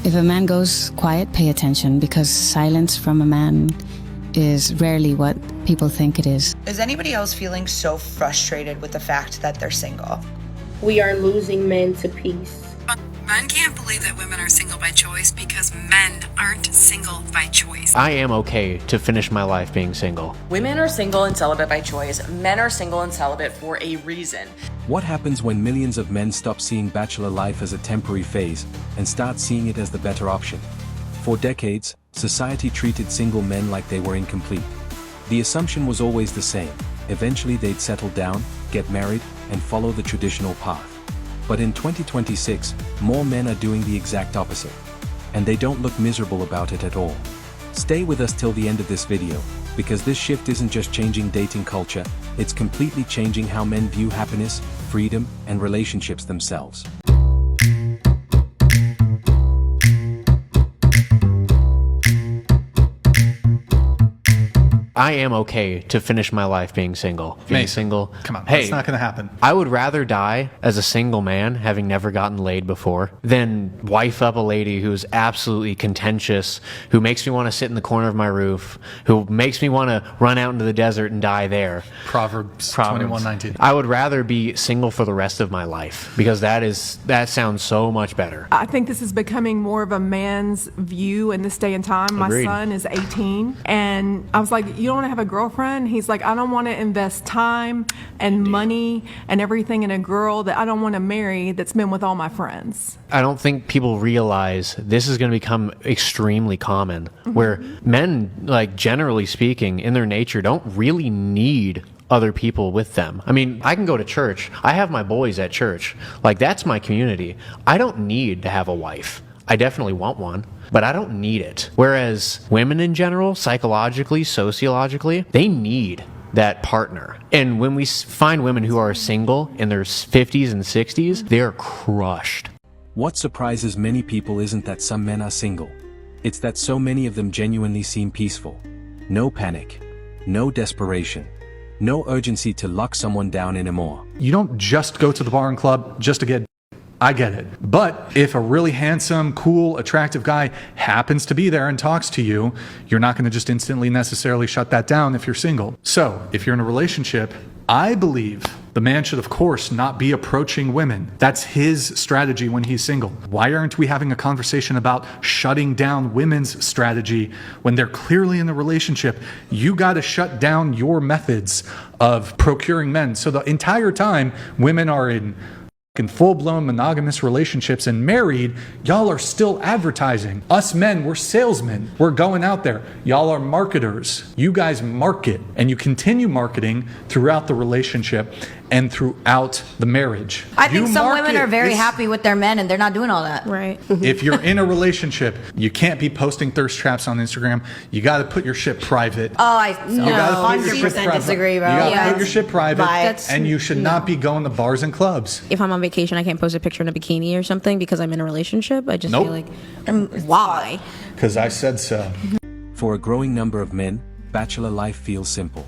If a man goes quiet, pay attention, because silence from a man is rarely what people think it is. Is anybody else feeling so frustrated with the fact that they're single? We are losing men to peace. Men can't believe that women are single by choice because men aren't single by choice. I am okay to finish my life being single. Women are single and celibate by choice. Men are single and celibate for a reason. What happens when millions of men stop seeing bachelor life as a temporary phase and start seeing it as the better option? For decades, society treated single men like they were incomplete. The assumption was always the same. Eventually they'd settle down, get married, and follow the traditional path. But in 2026, more men are doing the exact opposite. And they don't look miserable about it at all. Stay with us till the end of this video, because this shift isn't just changing dating culture, it's completely changing how men view happiness, freedom, and relationships themselves. I am okay to finish my life being single. Being single. Come on, hey, that's not going to happen. I would rather die as a single man, having never gotten laid before, than wife up a lady who's absolutely contentious, who makes me want to sit in the corner of my roof, who makes me want to run out into the desert and die there. Proverbs 21:19. I would rather be single for the rest of my life, because that sounds so much better. I think this is becoming more of a man's view in this day and time. Agreed. My son is 18, and I was like, you don't want to have a girlfriend? He's like, I don't want to invest time and money and everything in a girl that I don't want to marry that's been with all my friends. I don't think people realize this is going to become extremely common, where men, like generally speaking, in their nature, don't really need other people with them. I mean, I can go to church. I have my boys at church. Like, that's my community. I don't need to have a wife. I definitely want one, but I don't need it. Whereas women in general, psychologically, sociologically, they need that partner. And when we find women who are single in their 50s and 60s, they are crushed. What surprises many people isn't that some men are single. It's that so many of them genuinely seem peaceful. No panic. No desperation. No urgency to lock someone down anymore. You don't just go to the bar and club just to get. I get it. But if a really handsome, cool, attractive guy happens to be there and talks to you, you're not going to just instantly necessarily shut that down if you're single. So if you're in a relationship, I believe the man should, of course, not be approaching women. That's his strategy when he's single. Why aren't we having a conversation about shutting down women's strategy when they're clearly in a relationship? You got to shut down your methods of procuring men. So the entire time women are in full-blown monogamous relationships and married, y'all are still advertising. Us men, we're salesmen. We're going out there. Y'all are marketers. You guys market, and you continue marketing throughout the relationship and throughout the marriage. I think some women are very happy with their men and they're not doing all that. Right. If you're in a relationship, you can't be posting thirst traps on Instagram. You got to put your shit private. Oh, I 100% disagree, bro. You got to put your shit private, That's- and you should not be going to bars and clubs. If I'm on vacation, I can't post a picture in a bikini or something because I'm in a relationship. I just Nope. feel like, why? Because I said so. For a growing number of men, bachelor life feels simple.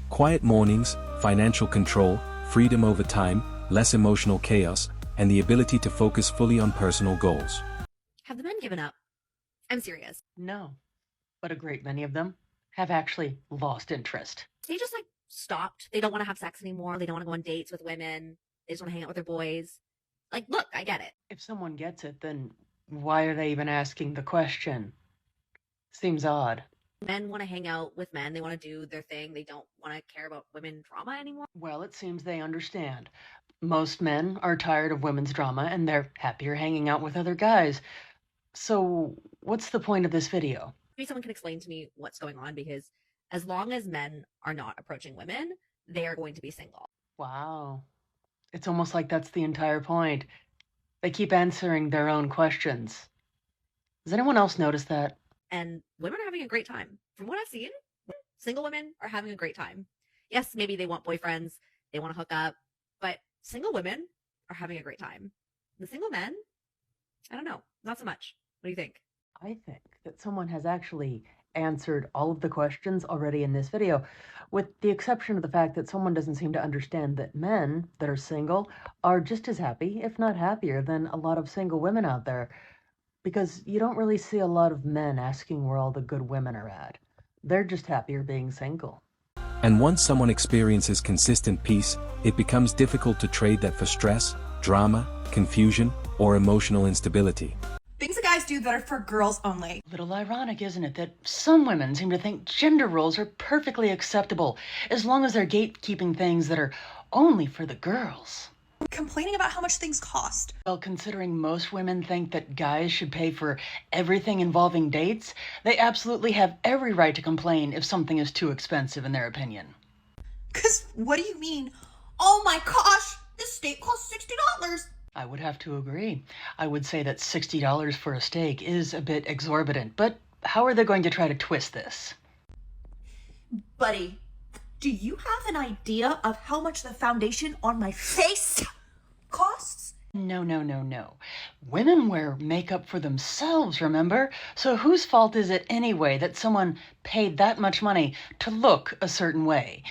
Quiet mornings, financial control, freedom over time, less emotional chaos, and the ability to focus fully on personal goals. Have the men given up? I'm serious. No, but a great many of them have actually lost interest. They just stopped. They don't want to have sex anymore. They don't want to go on dates with women. They just want to hang out with their boys. Look, I get it. If someone gets it, then why are they even asking the question? Seems odd. Men want to hang out with men. They want to do their thing. They don't want to care about women drama anymore. Well, it seems they understand. Most men are tired of women's drama and they're happier hanging out with other guys. So what's the point of this video? Maybe someone can explain to me what's going on, because as long as men are not approaching women, they are going to be single. Wow. It's almost like that's the entire point. They keep answering their own questions. Does anyone else notice that? And women are having a great time. From what I've seen, single women are having a great time. Yes, maybe they want boyfriends, they want to hook up, but single women are having a great time. The single men, I don't know, not so much. What do you think? I think that someone has actually answered all of the questions already in this video, with the exception of the fact that someone doesn't seem to understand that men that are single are just as happy, if not happier, than a lot of single women out there. Because you don't really see a lot of men asking where all the good women are at. They're just happier being single. And once someone experiences consistent peace, it becomes difficult to trade that for stress, drama, confusion, or emotional instability. Things that guys do that are for girls only. Little ironic, isn't it, that some women seem to think gender roles are perfectly acceptable as long as they're gatekeeping things that are only for the girls. Complaining about how much things cost. Well, considering most women think that guys should pay for everything involving dates, they absolutely have every right to complain if something is too expensive in their opinion. 'Cause what do you mean? Oh my gosh, this steak costs $60. I would have to agree. I would say that $60 for a steak is a bit exorbitant, but how are they going to try to twist this? Buddy, do you have an idea of how much the foundation on my face costs? No. Women wear makeup for themselves, remember? So whose fault is it anyway that someone paid that much money to look a certain way,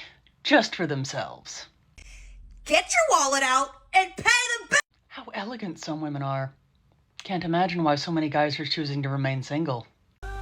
just for themselves? Get your wallet out and pay the bill! How elegant some women are. Can't imagine why so many guys are choosing to remain single.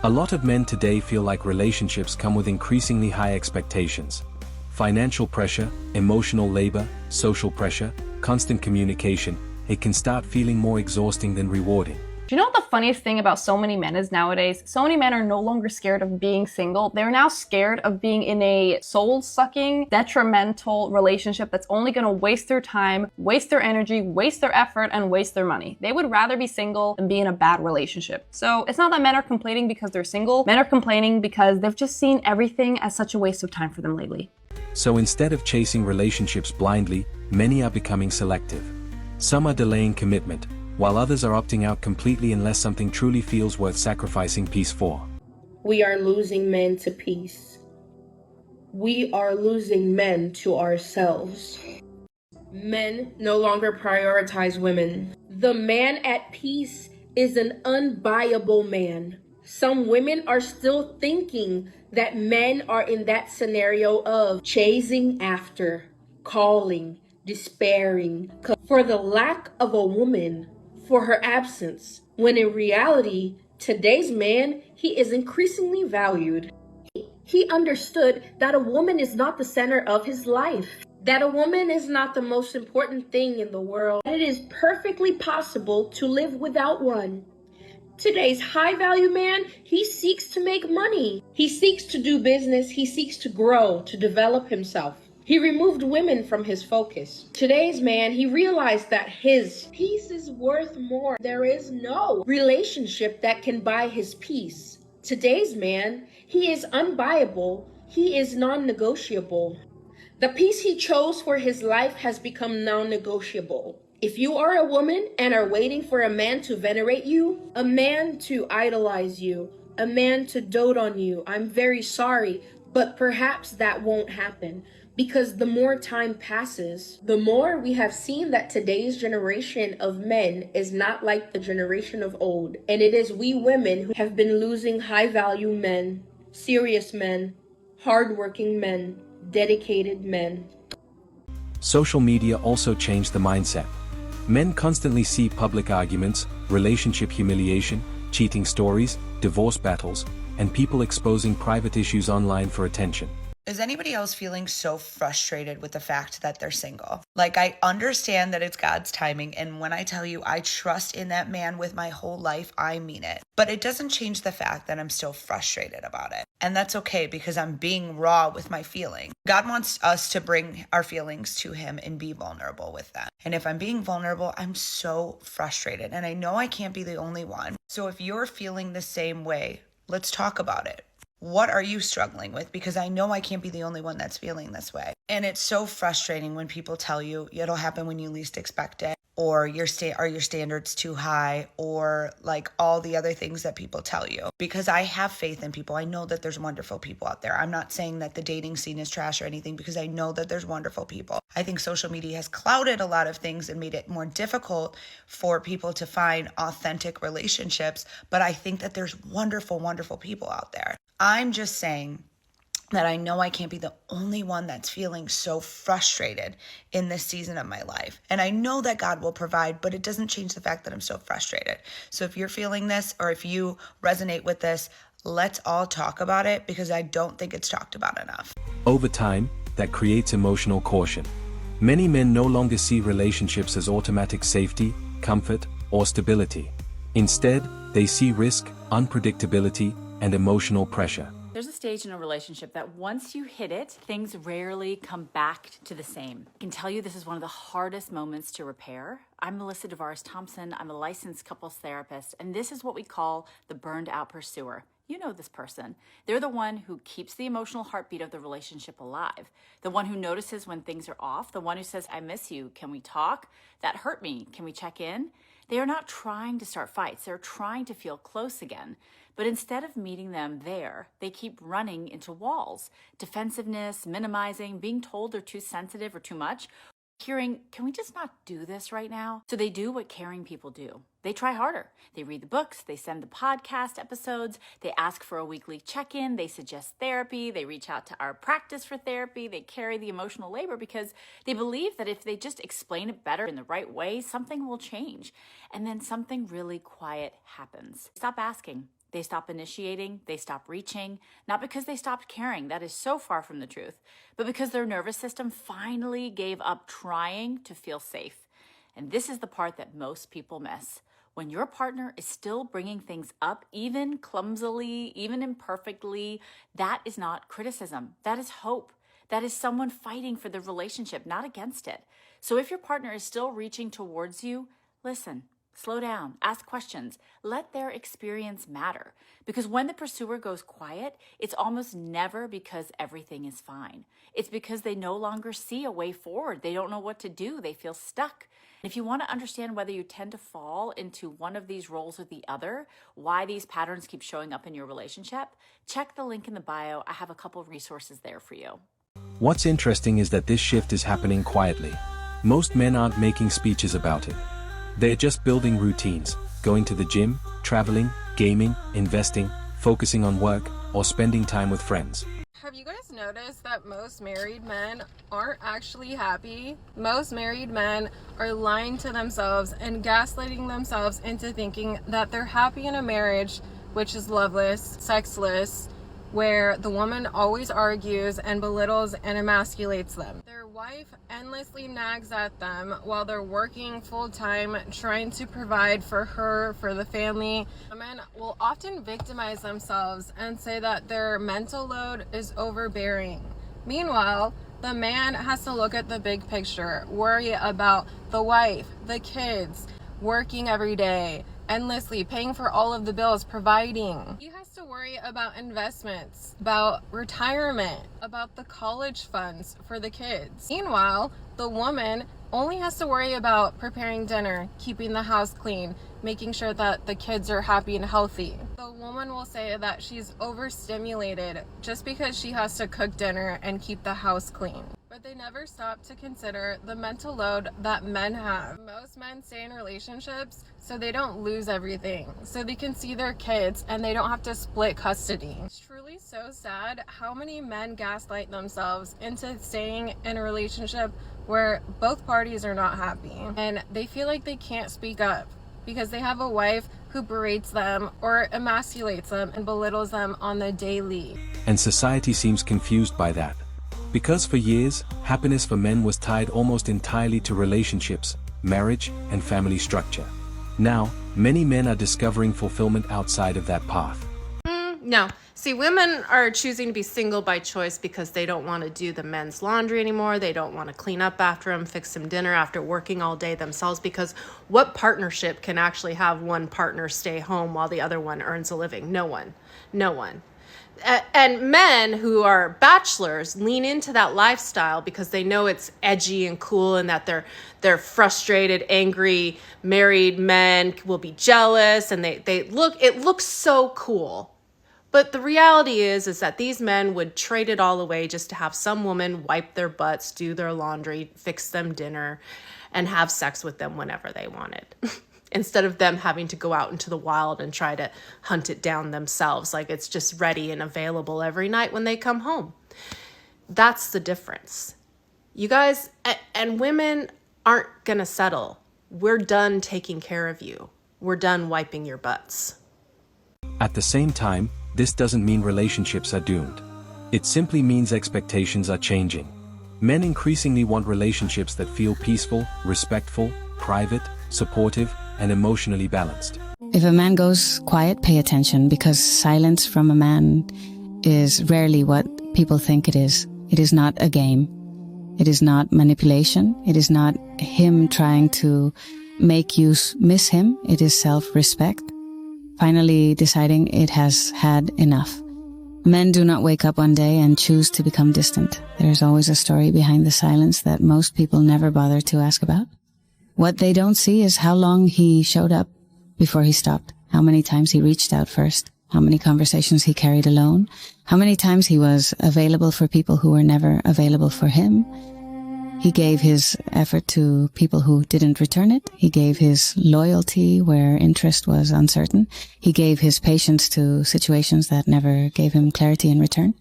A lot of men today feel like relationships come with increasingly high expectations. Financial pressure, emotional labor, social pressure, constant communication, it can start feeling more exhausting than rewarding. Do you know what the funniest thing about so many men is nowadays? So many men are no longer scared of being single. They're now scared of being in a soul-sucking, detrimental relationship that's only going to waste their time, waste their energy, waste their effort, and waste their money. They would rather be single than be in a bad relationship. So it's not that men are complaining because they're single. Men are complaining because they've just seen everything as such a waste of time for them lately. So instead of chasing relationships blindly, many are becoming selective. Some are delaying commitment, while others are opting out completely unless something truly feels worth sacrificing peace for. We are losing men to peace. We are losing men to ourselves. Men no longer prioritize women. The man at peace is an unbuyable man. Some women are still thinking that men are in that scenario of chasing after, calling, despairing for the lack of a woman, for her absence, when in reality, today's man, he is increasingly valued. He understood that a woman is not the center of his life, that a woman is not the most important thing in the world. It is perfectly possible to live without one. Today's high-value man, he seeks to make money. He seeks to do business. He seeks to grow, to develop himself. He removed women from his focus. Today's man, he realized that his peace is worth more. There is no relationship that can buy his peace. Today's man, he is unbuyable. He is non-negotiable. The peace he chose for his life has become non-negotiable. If you are a woman and are waiting for a man to venerate you, a man to idolize you, a man to dote on you, I'm very sorry, but perhaps that won't happen. Because the more time passes, the more we have seen that today's generation of men is not like the generation of old. And it is we women who have been losing high-value men, serious men, hardworking men, dedicated men. Social media also changed the mindset. Men constantly see public arguments, relationship humiliation, cheating stories, divorce battles, and people exposing private issues online for attention. Is anybody else feeling so frustrated with the fact that they're single? Like, I understand that it's God's timing, and when I tell you I trust in that man with my whole life, I mean it. But it doesn't change the fact that I'm still frustrated about it. And that's okay, because I'm being raw with my feelings. God wants us to bring our feelings to him and be vulnerable with them. And if I'm being vulnerable, I'm so frustrated. And I know I can't be the only one. So if you're feeling the same way, let's talk about it. What are you struggling with? Because I know I can't be the only one that's feeling this way. And it's so frustrating when people tell you it'll happen when you least expect it, or are your standards too high, or like all the other things that people tell you. Because I have faith in people. I know that there's wonderful people out there. I'm not saying that the dating scene is trash or anything, because I know that there's wonderful people. I think social media has clouded a lot of things and made it more difficult for people to find authentic relationships. But I think that there's wonderful, wonderful people out there. I'm just saying that I know I can't be the only one that's feeling so frustrated in this season of my life. And I know that God will provide, but it doesn't change the fact that I'm so frustrated. So if you're feeling this, or if you resonate with this, let's all talk about it, because I don't think it's talked about enough. Over time, that creates emotional caution. Many men no longer see relationships as automatic safety, comfort, or stability. Instead, they see risk, unpredictability, and emotional pressure. There's a stage in a relationship that once you hit it, things rarely come back to the same. I can tell you this is one of the hardest moments to repair. I'm Melissa DeVaris Thompson. I'm a licensed couples therapist, and this is what we call the burned out pursuer. You know this person. They're the one who keeps the emotional heartbeat of the relationship alive. The one who notices when things are off. The one who says, I miss you. Can we talk? That hurt me. Can we check in? They are not trying to start fights. They're trying to feel close again. But instead of meeting them there, they keep running into walls. Defensiveness, minimizing, being told they're too sensitive or too much. Hearing, can we just not do this right now? So they do what caring people do. They try harder. They read the books, they send the podcast episodes, they ask for a weekly check-in, they suggest therapy, they reach out to our practice for therapy, they carry the emotional labor because they believe that if they just explain it better in the right way, something will change. And then something really quiet happens. Stop asking. They stop initiating, they stop reaching, not because they stopped caring, that is so far from the truth, but because their nervous system finally gave up trying to feel safe. And this is the part that most people miss. When your partner is still bringing things up, even clumsily, even imperfectly, that is not criticism, that is hope. That is someone fighting for the relationship, not against it. So if your partner is still reaching towards you, listen. Slow down, ask questions, let their experience matter. Because when the pursuer goes quiet, it's almost never because everything is fine. It's because they no longer see a way forward. They don't know what to do. They feel stuck. If you want to understand whether you tend to fall into one of these roles or the other, why these patterns keep showing up in your relationship, check the link in the bio. I have a couple resources there for you. What's interesting is that this shift is happening quietly. Most men aren't making speeches about it. They're just building routines, going to the gym, traveling, gaming, investing, focusing on work, or spending time with friends. Have you guys noticed that most married men aren't actually happy? Most married men are lying to themselves and gaslighting themselves into thinking that they're happy in a marriage which is loveless, sexless, where the woman always argues and belittles and emasculates them. Their wife endlessly nags at them while they're working full-time, trying to provide for her, for the family. Women will often victimize themselves and say that their mental load is overbearing. Meanwhile, the man has to look at the big picture, worry about the wife, the kids, working every day, endlessly paying for all of the bills, providing. He has to worry about investments, about retirement, about the college funds for the kids. Meanwhile, the woman only has to worry about preparing dinner, keeping the house clean, making sure that the kids are happy and healthy. The woman will say that she's overstimulated just because she has to cook dinner and keep the house clean. But they never stop to consider the mental load that men have. Most men stay in relationships so they don't lose everything, so they can see their kids and they don't have to split custody. It's truly so sad how many men gaslight themselves into staying in a relationship where both parties are not happy and they feel like they can't speak up because they have a wife who berates them or emasculates them and belittles them on the daily. And society seems confused by that. Because for years, happiness for men was tied almost entirely to relationships, marriage, and family structure. Now, many men are discovering fulfillment outside of that path. No. See, women are choosing to be single by choice because they don't want to do the men's laundry anymore. They don't want to clean up after them, fix them dinner after working all day themselves, because what partnership can actually have one partner stay home while the other one earns a living? No one. No one. And men who are bachelors lean into that lifestyle because they know it's edgy and cool, and that they're frustrated, angry married men will be jealous, and it looks so cool. But the reality is that these men would trade it all away just to have some woman wipe their butts, do their laundry, fix them dinner, and have sex with them whenever they wanted. instead of them having to go out into the wild and try to hunt it down themselves. Like it's just ready and available every night when they come home. That's the difference. You guys, and women aren't going to settle. We're done taking care of you. We're done wiping your butts. At the same time, this doesn't mean relationships are doomed. It simply means expectations are changing. Men increasingly want relationships that feel peaceful, respectful, private, supportive, and emotionally balanced. If a man goes quiet, pay attention, because silence from a man is rarely what people think it is. It is not a game. It is not manipulation. It is not him trying to make you miss him. It is self-respect. Finally deciding it has had enough. Men do not wake up one day and choose to become distant. There is always a story behind the silence that most people never bother to ask about. What they don't see is how long he showed up before he stopped, how many times he reached out first, how many conversations he carried alone, how many times he was available for people who were never available for him. He gave his effort to people who didn't return it. He gave his loyalty where interest was uncertain. He gave his patience to situations that never gave him clarity in return.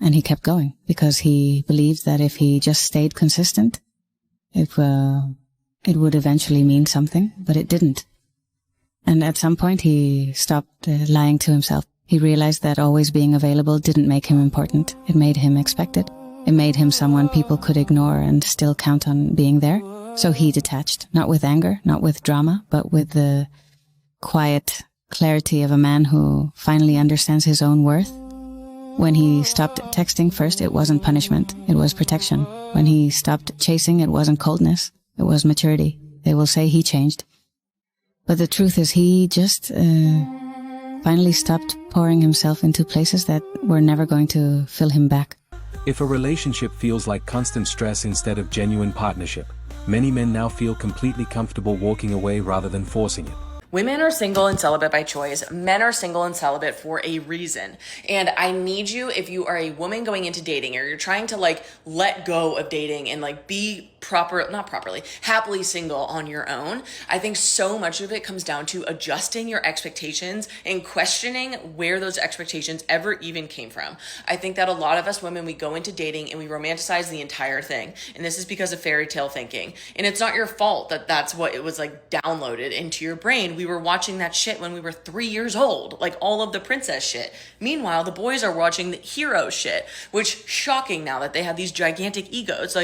And he kept going because he believed that if he just stayed consistent, it would eventually mean something, but it didn't. And at some point he stopped lying to himself. He realized that always being available didn't make him important. It made him expected. It made him someone people could ignore and still count on being there. So he detached, not with anger, not with drama, but with the quiet clarity of a man who finally understands his own worth. When he stopped texting first, it wasn't punishment, it was protection. When he stopped chasing, it wasn't coldness, it was maturity. They will say he changed. But the truth is he just finally stopped pouring himself into places that were never going to fill him back. If a relationship feels like constant stress instead of genuine partnership, many men now feel completely comfortable walking away rather than forcing it. Women are single and celibate by choice. Men are single and celibate for a reason. And I need you, if you are a woman going into dating or you're trying to let go of dating and be happily single on your own, I think so much of it comes down to adjusting your expectations and questioning where those expectations ever even came from. I think that a lot of us women, we go into dating and we romanticize the entire thing. And this is because of fairy tale thinking. And it's not your fault that that's what it was downloaded into your brain. We were watching that shit when we were 3 years old, all of the princess shit. Meanwhile, the boys are watching the hero shit, which shocking now that they have these gigantic egos.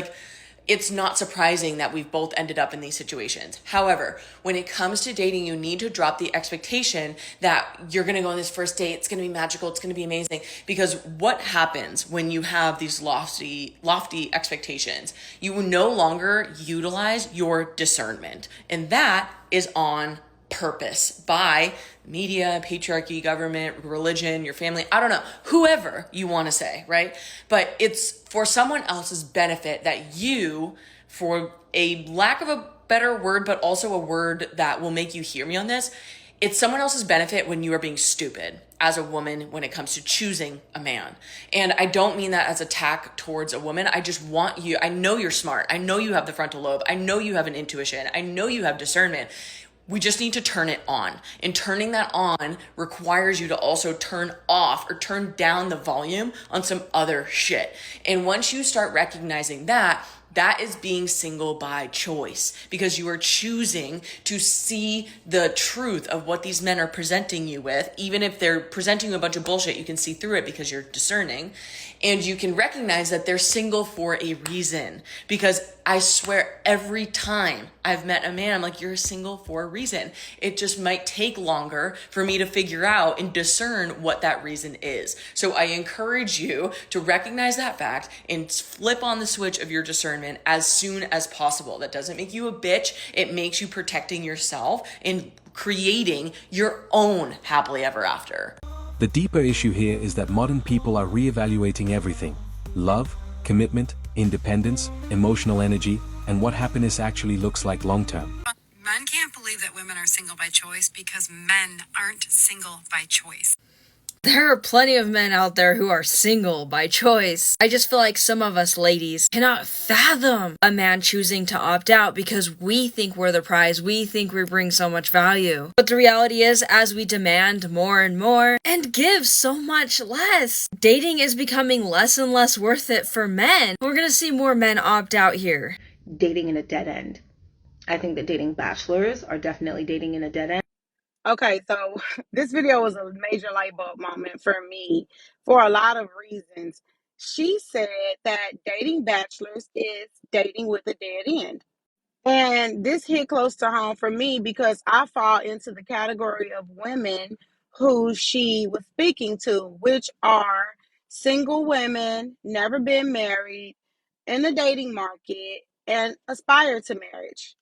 It's not surprising that we've both ended up in these situations. However, when it comes to dating, you need to drop the expectation that you're going to go on this first date. It's going to be magical. It's going to be amazing. Because what happens when you have these lofty expectations? You will no longer utilize your discernment. And that is on purpose by media, patriarchy, government, religion, your family, I don't know, whoever you want to say, right? But it's for someone else's benefit that you, for a lack of a better word, but also a word that will make you hear me on this, it's someone else's benefit when you are being stupid as a woman when it comes to choosing a man. And I don't mean that as attack towards a woman. I just want you, I know you're smart. I know you have the frontal lobe. I know you have an intuition. I know you have discernment. We just need to turn it on. And turning that on requires you to also turn off or turn down the volume on some other shit. And once you start recognizing that, that is being single by choice, because you are choosing to see the truth of what these men are presenting you with. Even if they're presenting you a bunch of bullshit, you can see through it because you're discerning, and you can recognize that they're single for a reason. Because I swear every time I've met a man, I'm like, you're single for a reason. It just might take longer for me to figure out and discern what that reason is. So I encourage you to recognize that fact and flip on the switch of your discernment as soon as possible. That doesn't make you a bitch. It makes you protecting yourself and creating your own happily ever after. The deeper issue here is that modern people are reevaluating everything: love, commitment, independence, emotional energy, and what happiness actually looks like long term. Men can't believe that women are single by choice because men aren't single by choice. There are plenty of men out there who are single by choice. I just feel like some of us ladies cannot fathom a man choosing to opt out because we think we're the prize, we think we bring so much value. But the reality is, as we demand more and more and give so much less, dating is becoming less and less worth it for men. We're gonna see more men opt out here. Dating in a dead end. I think that dating bachelors are definitely dating in a dead end. Okay, so this video was a major light bulb moment for me for a lot of reasons. She said that dating bachelors is dating with a dead end. And this hit close to home for me because I fall into the category of women who she was speaking to, which are single women, never been married, in the dating market, and aspire to marriage.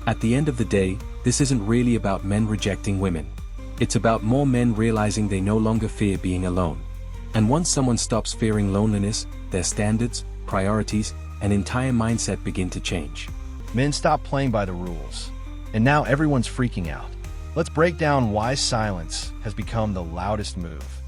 At the end of the day, this isn't really about men rejecting women. It's about more men realizing they no longer fear being alone. And once someone stops fearing loneliness, their standards, priorities, and entire mindset begin to change. Men stop playing by the rules, and now everyone's freaking out. Let's break down why silence has become the loudest move.